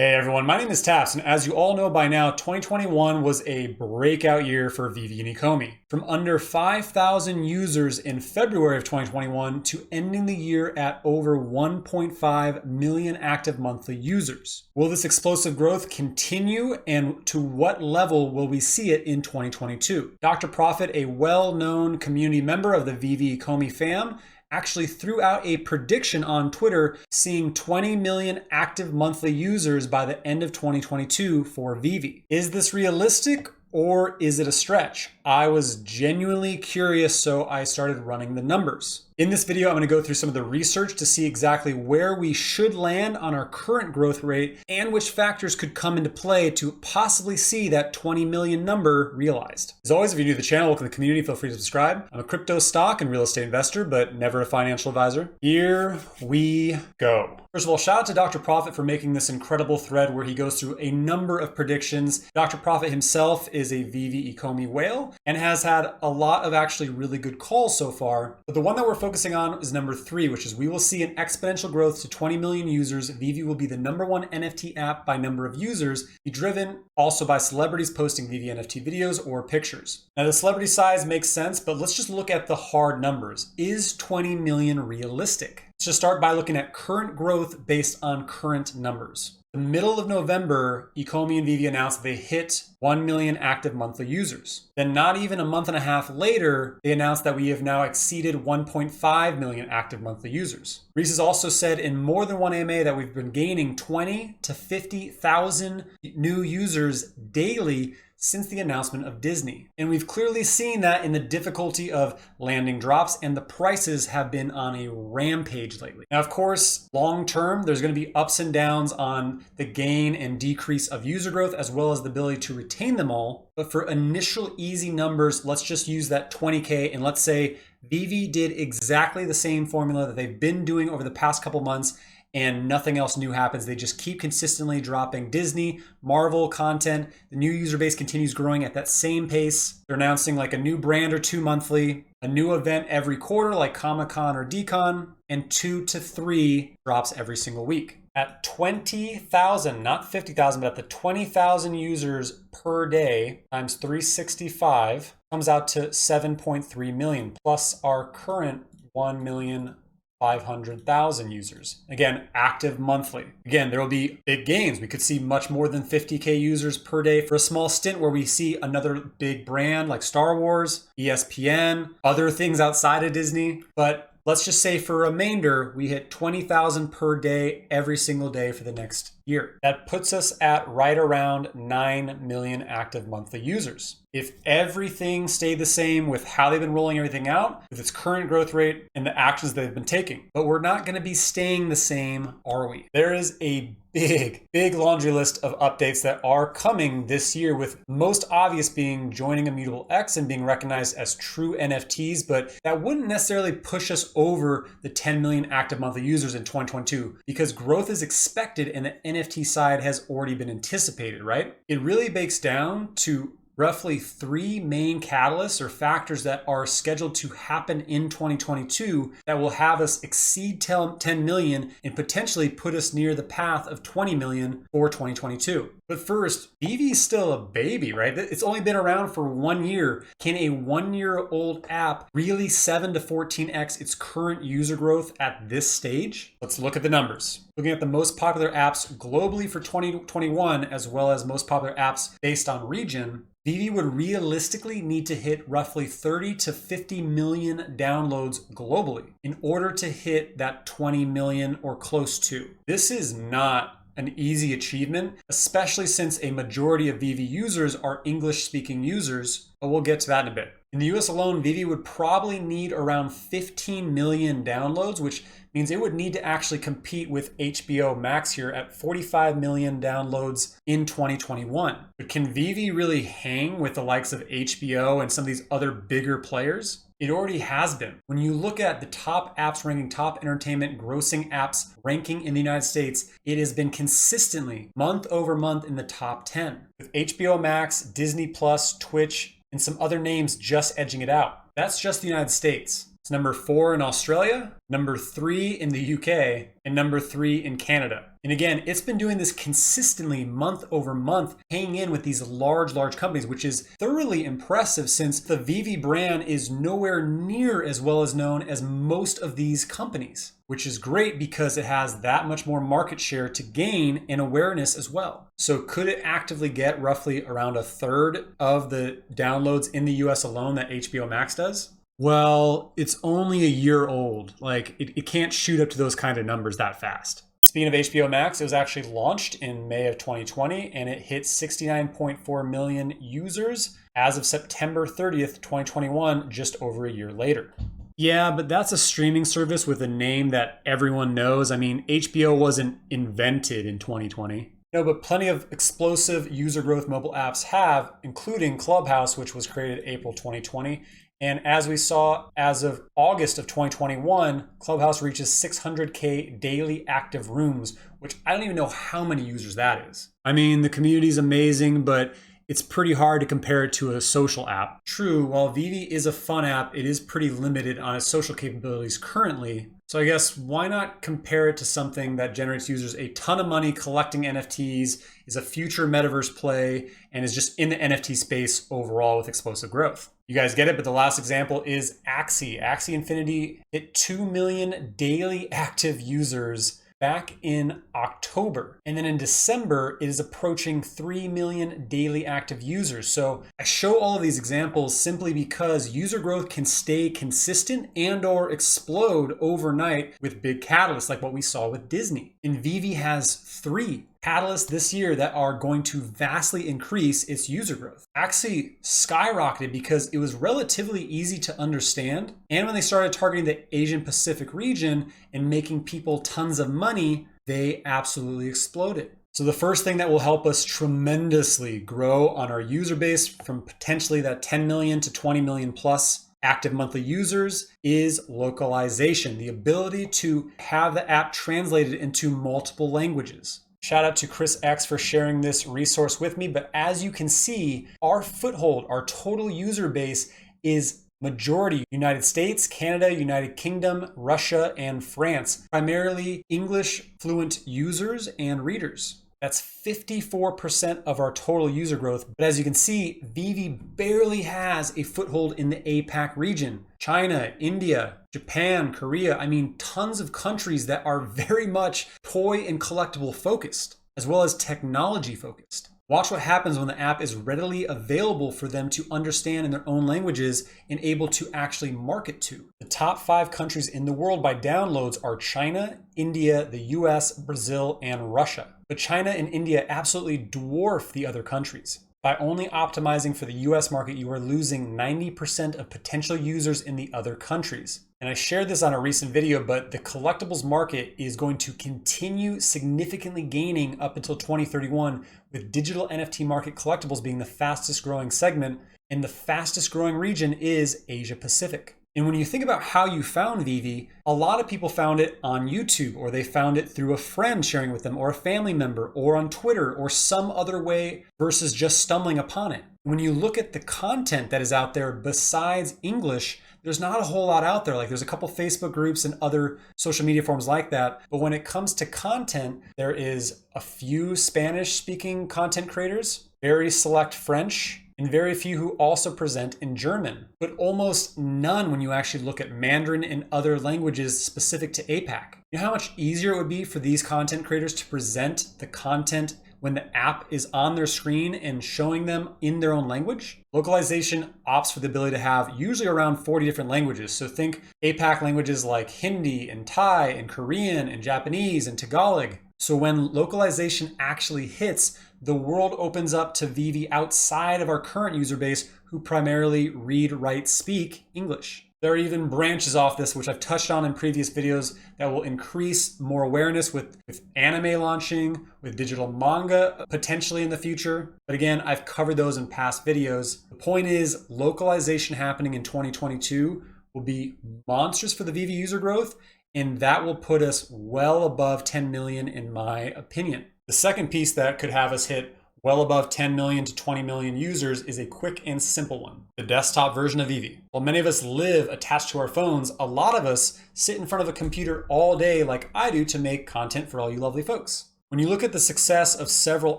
Hey everyone, my name is Taps, and as you all know by now, 2021 was a breakout year for Veve Ecomi. From under 5,000 users in February of 2021 to ending the year at over 1.5 million active monthly users. Will this explosive growth continue, and to what level will we see it in 2022? Dr. Profit, a well-known community member of the Veve Ecomi fam, actually threw out a prediction on Twitter seeing 20 million active monthly users by the end of 2022 for Veve. Is this realistic or is it a stretch? I was genuinely curious, so I started running the numbers. In this video, I'm going to go through some of the research to see exactly where we should land on our current growth rate and which factors could come into play to possibly see that 20 million number realized. As always, if you're new to the channel, welcome to the community, feel free to subscribe. I'm a crypto, stock, and real estate investor, but never a financial advisor. Here we go. First of all, shout out to Dr. Profit for making this incredible thread where he goes through a number of predictions. Dr. Profit himself is a Veve Ecomi whale and has had a lot of actually really good calls so far. But the one that we're focusing on is number 3, which is we will see an exponential growth to 20 million users. Veve will be the #1 NFT app by number of users, be driven also by celebrities posting Veve NFT videos or pictures. Now the celebrity size makes sense, but let's just look at the hard numbers. Is 20 million realistic? Let's just start by looking at current growth based on current numbers. The middle of November, Ecomi and Veve announced they hit 1 million active monthly users. Then not even a month and a half later, they announced that we have now exceeded 1.5 million active monthly users. Reese has also said in more than one AMA that we've been gaining 20 to 50,000 new users daily since the announcement of Disney. And we've clearly seen that in the difficulty of landing drops, and the prices have been on a rampage lately. Now, of course, long term, there's going to be ups and downs on the gain and decrease of user growth, as well as the ability to retain them all. But for initial easy numbers, let's just use that 20K, and let's say Veve did exactly the same formula that they've been doing over the past couple months, and nothing else new happens. They just keep consistently dropping Disney, Marvel content. The new user base continues growing at that same pace. They're announcing like a new brand or 2 monthly, a new event every quarter like Comic-Con or Decon, and 2 to 3 drops every single week. At 20,000, not 50,000, but at the 20,000 users per day times 365 comes out to 7.3 million plus our current 1,500,000 users. Again, active monthly. Again, there will be big gains. We could see much more than 50K users per day for a small stint where we see another big brand like Star Wars, ESPN, other things outside of Disney. But let's just say for a remainder, we hit 20,000 per day every single day for the next year. That puts us at right around 9 million active monthly users. If everything stayed the same with how they've been rolling everything out, with its current growth rate and the actions they've been taking. But we're not going to be staying the same, are we? There is a big laundry list of updates that are coming this year, with most obvious being joining Immutable X and being recognized as true NFTs, but that wouldn't necessarily push us over the 10 million active monthly users in 2022 because growth is expected and the NFT side has already been anticipated, right? It really bakes down to roughly 3 main catalysts or factors that are scheduled to happen in 2022 that will have us exceed 10 million and potentially put us near the path of 20 million for 2022. But first, Veve is still a baby, right? It's only been around for 1 year. Can a 1-year-old app really 7 to 14x its current user growth at this stage? Let's look at the numbers. Looking at the most popular apps globally for 2021, as well as most popular apps based on region, Veve would realistically need to hit roughly 30 to 50 million downloads globally in order to hit that 20 million or close to. This is not an easy achievement, especially since a majority of Veve users are English-speaking users, but we'll get to that in a bit. In the US alone, Veve would probably need around 15 million downloads, which means it would need to actually compete with HBO Max here at 45 million downloads in 2021. But can Veve really hang with the likes of HBO and some of these other bigger players? It already has been. When you look at the top apps ranking, top entertainment grossing apps ranking in the United States, it has been consistently month over month in the top 10, with HBO Max, Disney Plus, Twitch, and some other names just edging it out. That's just the United States. It's number 4 in Australia, number 3 in the UK, and number 3 in Canada. And again, it's been doing this consistently month over month, hanging in with these large companies, which is thoroughly impressive since the Veve brand is nowhere near as well as known as most of these companies, which is great because it has that much more market share to gain and awareness as well. So could it actively get roughly around a third of the downloads in the US alone that HBO Max does? Well, it's only a year old. Like it can't shoot up to those kind of numbers that fast. Speaking of HBO Max, it was actually launched in May of 2020 and it hit 69.4 million users as of September 30th, 2021, just over a year later. Yeah, but that's a streaming service with a name that everyone knows. I mean, HBO wasn't invented in 2020. No, but plenty of explosive user growth mobile apps have, including Clubhouse, which was created April 2020. And as we saw, as of August of 2021, Clubhouse reaches 600K daily active rooms, which I don't even know how many users that is. I mean, the community is amazing, but it's pretty hard to compare it to a social app. True, while Veve is a fun app, it is pretty limited on its social capabilities currently. So I guess why not compare it to something that generates users a ton of money collecting NFTs, is a future metaverse play, and is just in the NFT space overall with explosive growth. You guys get it, but the last example is Axie. Axie Infinity hit 2 million daily active users back in October. And then in December, it is approaching 3 million daily active users. So I show all of these examples simply because user growth can stay consistent and or explode overnight with big catalysts like what we saw with Disney. And Veve has 3 catalysts this year that are going to vastly increase its user growth. Axie skyrocketed because it was relatively easy to understand. And when they started targeting the Asian Pacific region and making people tons of money, they absolutely exploded. So the first thing that will help us tremendously grow on our user base from potentially that 10 million to 20 million plus active monthly users is localization, the ability to have the app translated into multiple languages. Shout out to Chris X for sharing this resource with me. But as you can see, our foothold, our total user base is majority United States, Canada, United Kingdom, Russia, and France. Primarily English fluent users and readers. That's 54% of our total user growth. But as you can see, Veve barely has a foothold in the APAC region. China, India, Japan, Korea, I mean, tons of countries that are very much toy and collectible focused, as well as technology focused. Watch what happens when the app is readily available for them to understand in their own languages and able to actually market to. The top 5 countries in the world by downloads are China, India, the US, Brazil, and Russia. But China and India absolutely dwarf the other countries. By only optimizing for the US market, you are losing 90% of potential users in the other countries. And I shared this on a recent video, but the collectibles market is going to continue significantly gaining up until 2031, with digital NFT market collectibles being the fastest growing segment, and the fastest growing region is Asia Pacific. And when you think about how you found Veve, a lot of people found it on YouTube, or they found it through a friend sharing with them, or a family member, or on Twitter, or some other way versus just stumbling upon it. When you look at the content that is out there besides English, there's not a whole lot out there. Like there's a couple Facebook groups and other social media forums like that. But when it comes to content, there is a few Spanish speaking content creators, very select French, and very few who also present in German, but almost none when you actually look at Mandarin and other languages specific to APAC. You know how much easier it would be for these content creators to present the content when the app is on their screen and showing them in their own language? Localization opts for the ability to have usually around 40 different languages. So think APAC languages like Hindi and Thai and Korean and Japanese and Tagalog. So when localization actually hits, the world opens up to Veve outside of our current user base who primarily read, write, speak English. There are even branches off this, which I've touched on in previous videos, that will increase more awareness with anime launching, with digital manga potentially in the future. But again, I've covered those in past videos. The point is, localization happening in 2022 will be monstrous for the Veve user growth, and that will put us well above 10 million in my opinion. The second piece that could have us hit well above 10 million to 20 million users is a quick and simple one: the desktop version of Veve. While many of us live attached to our phones, a lot of us sit in front of a computer all day like I do to make content for all you lovely folks. When you look at the success of several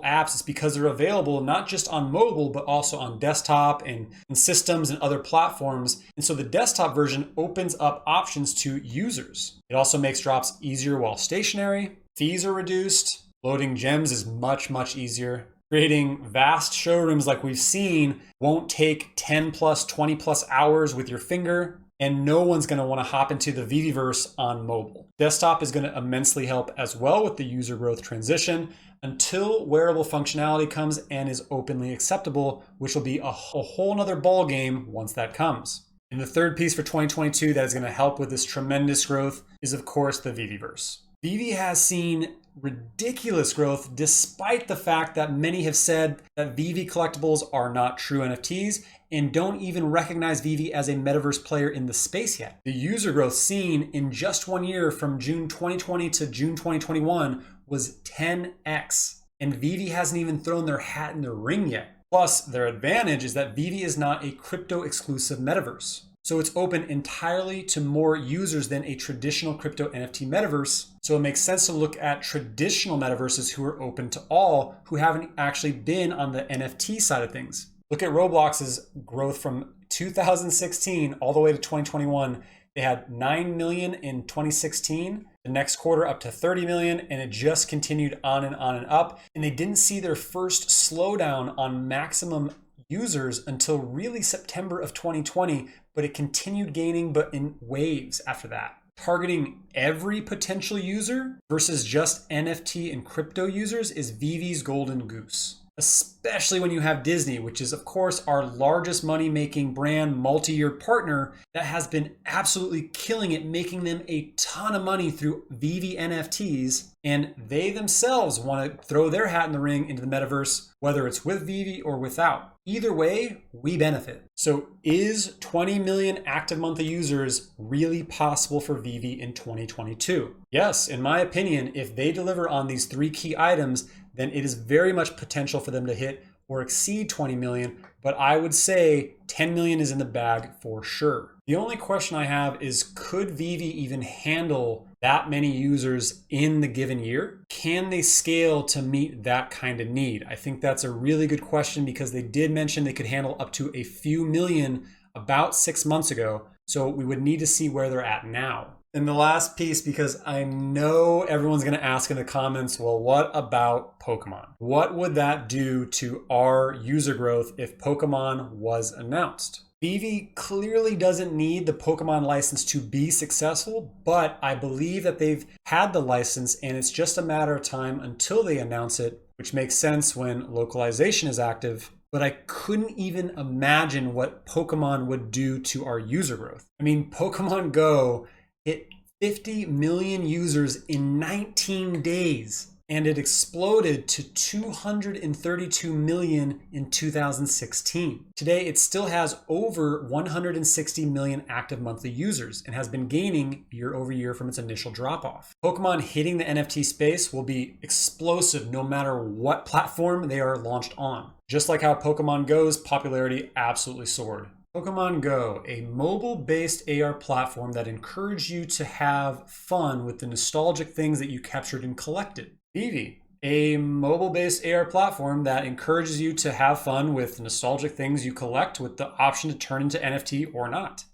apps, it's because they're available not just on mobile, but also on desktop and systems and other platforms. And so the desktop version opens up options to users. It also makes drops easier while stationary. Fees are reduced. Loading gems is much, much easier. Creating vast showrooms like we've seen won't take 10 plus, 20 plus hours with your finger. And no one's going to want to hop into the VeveVerse on mobile. Desktop is going to immensely help as well with the user growth transition until wearable functionality comes and is openly acceptable, which will be a whole nother ball game once that comes. And the third piece for 2022 that is going to help with this tremendous growth is, of course, the VeveVerse. Veve has seen ridiculous growth despite the fact that many have said that Veve collectibles are not true NFTs and don't even recognize Veve as a metaverse player in the space yet. The user growth seen in just 1 year from June 2020 to June 2021 was 10x, and Veve hasn't even thrown their hat in the ring yet. Plus, their advantage is that Veve is not a crypto exclusive metaverse. So it's open entirely to more users than a traditional crypto NFT metaverse. So it makes sense to look at traditional metaverses who are open to all, who haven't actually been on the NFT side of things. Look at Roblox's growth from 2016 all the way to 2021. They had 9 million in 2016, the next quarter up to 30 million, and it just continued on and up. And they didn't see their first slowdown on maximum users until really September of 2020, but it continued gaining, but in waves after that. Targeting every potential user versus just NFT and crypto users is Veve's golden goose. Especially when you have Disney, which is of course our largest money-making brand, multi-year partner that has been absolutely killing it, making them a ton of money through Veve NFTs. And they themselves want to throw their hat in the ring into the metaverse, whether it's with Veve or without. Either way, we benefit. So is 20 million active monthly users really possible for Veve in 2022? Yes, in my opinion, if they deliver on these three key items, then it is very much potential for them to hit or exceed 20 million, but I would say 10 million is in the bag for sure. The only question I have is, could Veve even handle that many users in the given year? Can they scale to meet that kind of need? I think that's a really good question because they did mention they could handle up to a few million about 6 months ago. So we would need to see where they're at now. And the last piece, because I know everyone's going to ask in the comments, well, what about Pokemon? What would that do to our user growth if Pokemon was announced? Veve clearly doesn't need the Pokemon license to be successful, but I believe that they've had the license and it's just a matter of time until they announce it, which makes sense when localization is active. But I couldn't even imagine what Pokemon would do to our user growth. I mean, Pokemon Go hit 50 million users in 19 days, and it exploded to 232 million in 2016. Today, it still has over 160 million active monthly users and has been gaining year over year from its initial drop-off. Pokemon hitting the NFT space will be explosive no matter what platform they are launched on, just like how Pokemon Go's popularity absolutely soared. Pokemon Go, a mobile-based AR platform that encourages you to have fun with the nostalgic things that you captured and collected. Veve, a mobile-based AR platform that encourages you to have fun with nostalgic things you collect with the option to turn into NFT or not.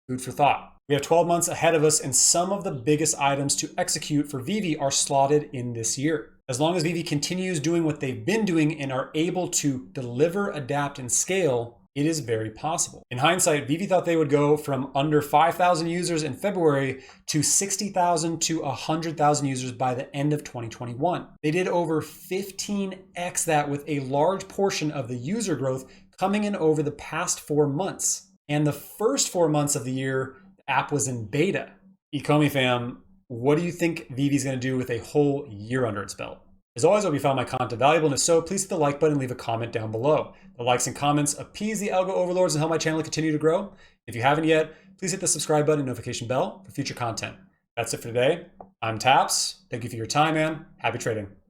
Food for thought. We have 12 months ahead of us, and some of the biggest items to execute for Veve are slotted in this year. As long as Veve continues doing what they've been doing and are able to deliver, adapt, and scale, it is very possible. In hindsight, Veve thought they would go from under 5,000 users in February to 60,000 to 100,000 users by the end of 2021. They did over 15x that, with a large portion of the user growth coming in over the past 4 months. And the first 4 months of the year, the app was in beta. Ecomi fam, what do you think Veve is going to do with a whole year under its belt? As always, I hope you found my content valuable, and if so, please hit the like button and leave a comment down below. The likes and comments appease the algo overlords and help my channel continue to grow. If you haven't yet, please hit the subscribe button and notification bell for future content. That's it for today. I'm Taps. Thank you for your time, man. Happy trading.